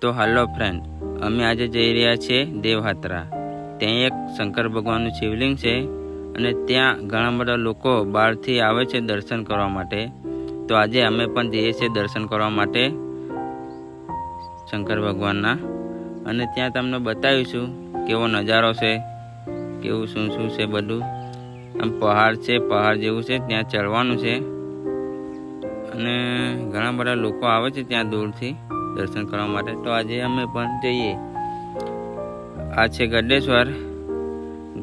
તો હાલો ફ્રેન્ડ, અમે આજે જઈ રહ્યા છીએ દેવયાત્રા। ત્યાં એક શંકર ભગવાનનું શિવલિંગ છે અને ત્યાં ઘણા બધા લોકો બહારથી આવે છે દર્શન કરવા માટે। તો આજે અમે પણ જઈએ છીએ દર્શન કરવા માટે શંકર ભગવાનના, અને ત્યાં તમને બતાવીશું કેવો નજારો છે, કેવું શું છે બધું। આમ પહાડ છે, પહાડ જેવું છે, ત્યાં ચડવાનું છે અને ઘણા બધા લોકો આવે છે ત્યાં દૂરથી દર્શન કરવા માટે। તો આજે અમે પણ જઈએ। આ છે ગડેશ્વર।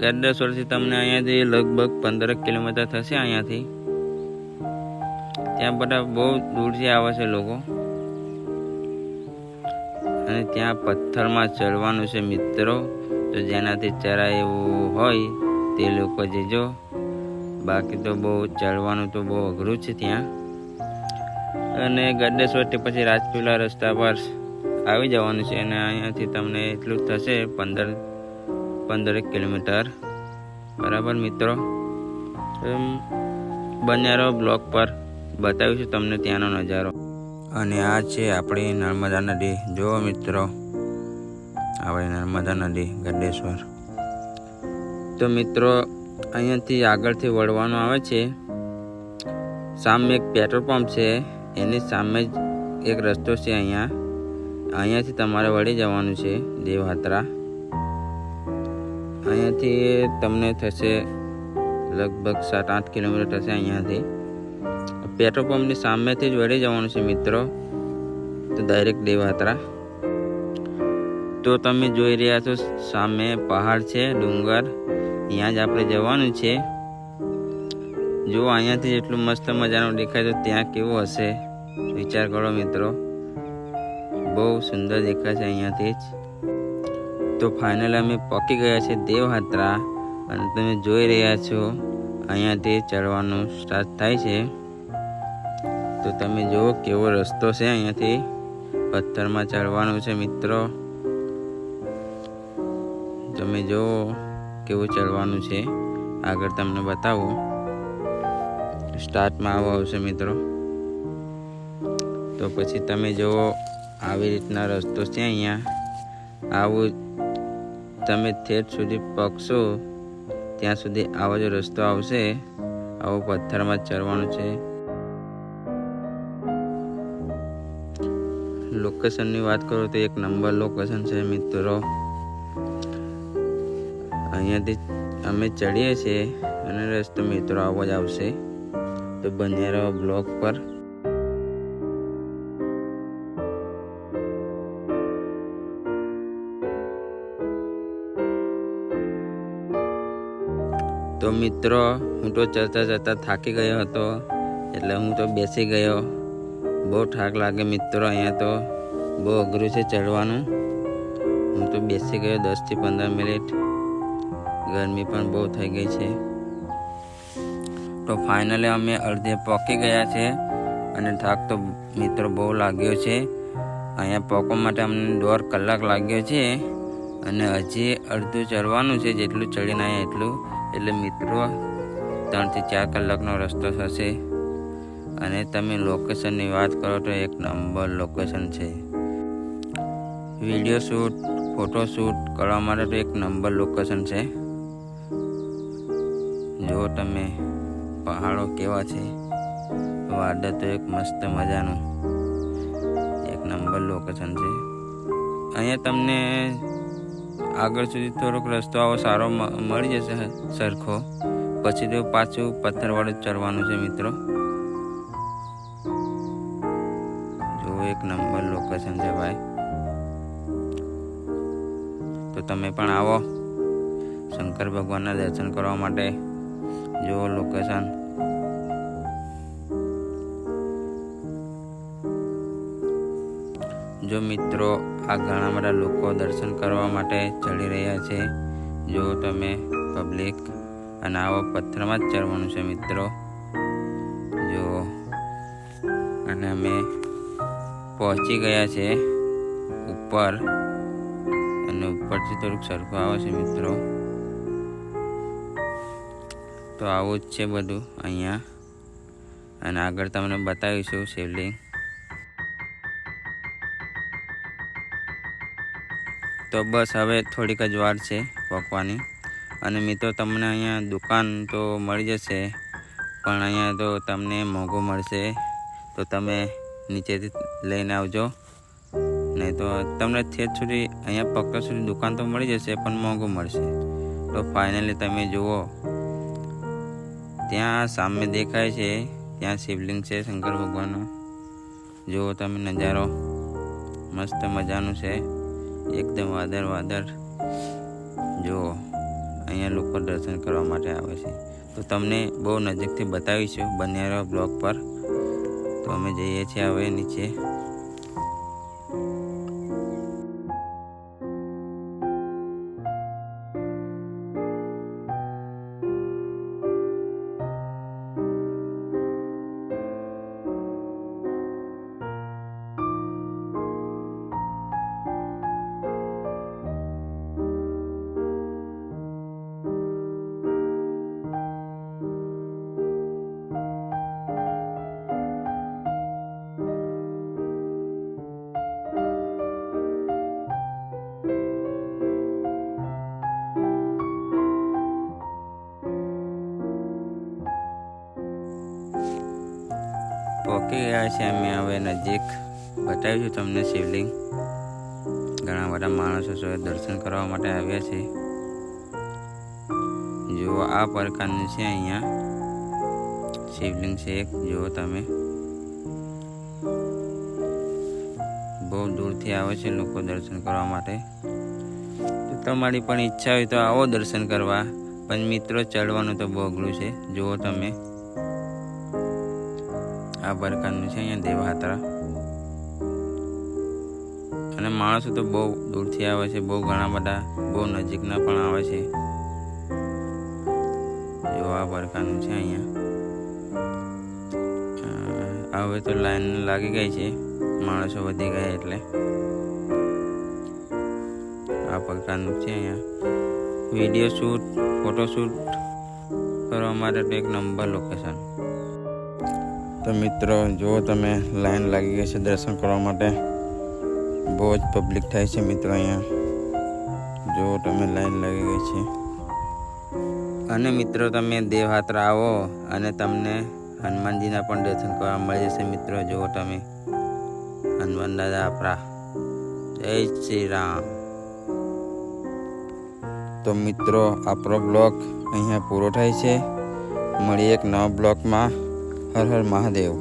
ગડેશ્વરથી તમને અહીંયાથી લગભગ 15 કિલોમીટર થશે અહીંયાથી। ત્યાં બધા બહુ દૂરથી આવે છે લોકો, અને ત્યાં પથ્થરમાં ચડવાનું છે મિત્રો। તો જેનાથી ચડાય એવું હોય તે લોકો જજો, બાકી તો બહુ ચડવાનું તો બહુ અઘરું છે ત્યાં। અને ગડેશ્વરથી પછી રાજપીપળા રસ્તા પર આવી જવાનું છે, અને અહીંયાથી તમને એટલું જ થશે 15 કિલોમીટર, બરાબર મિત્રો। બન્યા રહો બ્લોગ પર, બતાવીશું તમને ત્યાંનો નજારો। અને આ છે આપણી નર્મદા નદી, જુઓ મિત્રો, આપણી નર્મદા નદી ગડેશ્વર। તો મિત્રો અહીંયાથી આગળથી વળવાનું આવે છે, સામે એક પેટ્રોલ પંપ છે, એની સામે જ એક રસ્તો છે। અહીંયાથી તમારે વળી જવાનું છે દેવયાત્રા। અહીંયાથી તમને થશે લગભગ 7-8 કિલોમીટર થશે અહીંયાથી। પેટ્રોલ પંપની સામેથી જ વળી જવાનું છે મિત્રો, તો ડાયરેક્ટ દેવયાત્રા। તો તમે જોઈ રહ્યા છો સામે પહાડ છે, ડુંગર, અહીંયા જ આપણે જવાનું છે। જો અહીંયાથી એટલું મસ્ત મજાનું દેખાય તો ત્યાં કેવું હશે વિચાર કરો મિત્રો, બહુ સુંદર દેખાય છે અહીંયાથી જ। તો ફાઇનલી અમે પહોંચી ગયા છે દેવયાત્રા, અને તમે જોઈ રહ્યા છો અહીંયાથી ચડવાનું સ્ટાર્ટ થાય છે। તો તમે જુઓ કેવો રસ્તો છે, અહીંયાથી પથ્થરમાં ચડવાનું છે મિત્રો। તમે જુઓ કેવું ચડવાનું છે, આગળ તમને બતાવું। સ્ટાર્ટમાં આવો આવશે મિત્રો। તો પછી તમે જુઓ આવી રીતના રસ્તો છે અહીંયા। આવું તમે ઠેઠ સુધી પગશો ત્યાં સુધી આવો જ રસ્તો આવશે, આવો પથ્થરમાં ચડવાનું છે। લોકેશનની વાત કરું તો 1 નંબર લોકેશન છે મિત્રો। અહીંયાથી અમે ચડીએ છીએ અને રસ્તો મિત્રો આવો જ આવશે। તો બન્યા રહો બ્લોગ પર। તો મિત્રો હું તો ચડતા થાકી ગયો હતો, એટલે હું તો બેસી ગયો। બહુ થાક લાગે મિત્રો, અહીંયા તો બહુ અઘરું છે ચડવાનું। હું તો બેસી ગયો 10 થી 15 મિનિટ, ગરમી પણ બહુ થઈ ગઈ છે। તો ફાઇનલી અમે અડધે પહોંચી ગયા છે, અને થાક તો મિત્રો બહુ લાગ્યો છે। અહીંયા પહોંચવા માટે અમને 1.5 કલાક લાગ્યો છે, અને હજી અડધું ચડવાનું છે, જેટલું ચડીને આવ્યા એટલું। એટલે મિત્રો 3 થી 4 કલાકનો રસ્તો થશે। અને તમે લોકેશનની વાત કરો તો 1 નંબર લોકેશન છે। વિડીયો શૂટ, ફોટો શૂટ કરવા માટે તો 1 નંબર લોકેશન છે। જો તમે પહાડો કેવા છે, વાદળ તો એક મસ્ત મજાનું 1 નંબર લોકેશન છે। અહીંયા તમને આગળ સુધી થોડોક રસ્તો આવો સારો મળી જશે સરખો, પછી તો પાછું પથ્થરવાળું ચડવાનું છે મિત્રો। જો 1 નંબર લોકેશન છે ભાઈ। તો તમે પણ આવો શંકર ભગવાનના દર્શન કરવા માટે। જુઓ લોકેશન। જો મિત્રો આ ઘણા બધા લોકો દર્શન કરવા માટે ચડી રહ્યા છે, જો તમે પબ્લિક, અને આવો પથ્થરમાં જ ચડવાનું છે મિત્રો। જો અને અમે પહોંચી ગયા છે ઉપર, અને ઉપરથી થોડુંક સરખું આવે છે મિત્રો। તો આવું જ છે બધું અહીંયા, અને આગળ તમને બતાવીશું શિવલિંગ। તો બસ હવે થોડીક જ વાર છે પકવાની. અને મિત્રો તમને અહીંયા દુકાન તો મળી જશે, પણ અહીંયા તો તમને મોંઘું મળશે, તો તમે નીચેથી લઈને આવજો. નહીં તો તમને ઠેઠ સુધી અહીંયા પક્કા સુધી દુકાન તો મળી જશે, પણ મોંઘું મળશે. તો ફાઇનલી તમે જુઓ, ત્યાં સામે દેખાય છે ત્યાં શિવલિંગ છે શંકર ભગવાનનો. જુઓ તમે નજારો, મસ્ત મજાનું છે, એકદમ વાદળ. જુઓ અહીંયા લોકો દર્શન કરવા માટે આવે છે. તો તમને બહુ નજીકથી બતાવીશું, બન્યા રહો બ્લોગ પર. તો અમે જઈએ છીએ હવે નીચે. પહોંચી ગયા છે અમે હવે નજીક. બતાવીશું તમને શિવલિંગ. ઘણા બધા માણસો દર્શન કરવા માટે આવ્યા છે. જુઓ આ પ્રકારનું છે અહીંયા શિવલિંગ છે. જુઓ તમે, બહુ દૂરથી આવે છે લોકો દર્શન કરવા માટે. તો તમારી પણ ઈચ્છા હોય તો આવો દર્શન કરવા, પણ મિત્રો ચડવાનું તો બહુ અઘરું છે. જુઓ તમે, આ પ્રકારનું છે અહીંયા દેવયાત્રા. અને માણસો તો બહુ દૂરથી આવે છે, બહુ ઘણા બધા, બહુ નજીકના પણ આવે છે. જો આ પ્રકારનું છે અહીંયા. હવે તો લાઈન લાગી ગઈ છે, માણસો વધી ગયા એટલે. આ પ્રકારનું છે અહીંયા. વિડીયો શૂટ, ફોટોશૂટ કરવા માટે તો એક નંબર લોકેશન. તો મિત્રો જુઓ તમે, લાઈન લાગી ગઈ છે દર્શન કરવા માટે. બહુ જ પબ્લિક થાય છે મિત્રો અહીંયા. જુઓ તમે, લાઈન લાગી ગઈ છે. અને મિત્રો તમે દેવયાત્રા આવો અને તમને હનુમાનજીના પણ દર્શન કરવા મળી જશે મિત્રો. જુઓ તમે, હનુમાન દાદા આપણા. જય શ્રી રામ. તો મિત્રો આપણો બ્લોગ અહીંયા પૂરો થાય છે. મળીએ એક નવા બ્લોગમાં. હર હર મહાદેવ.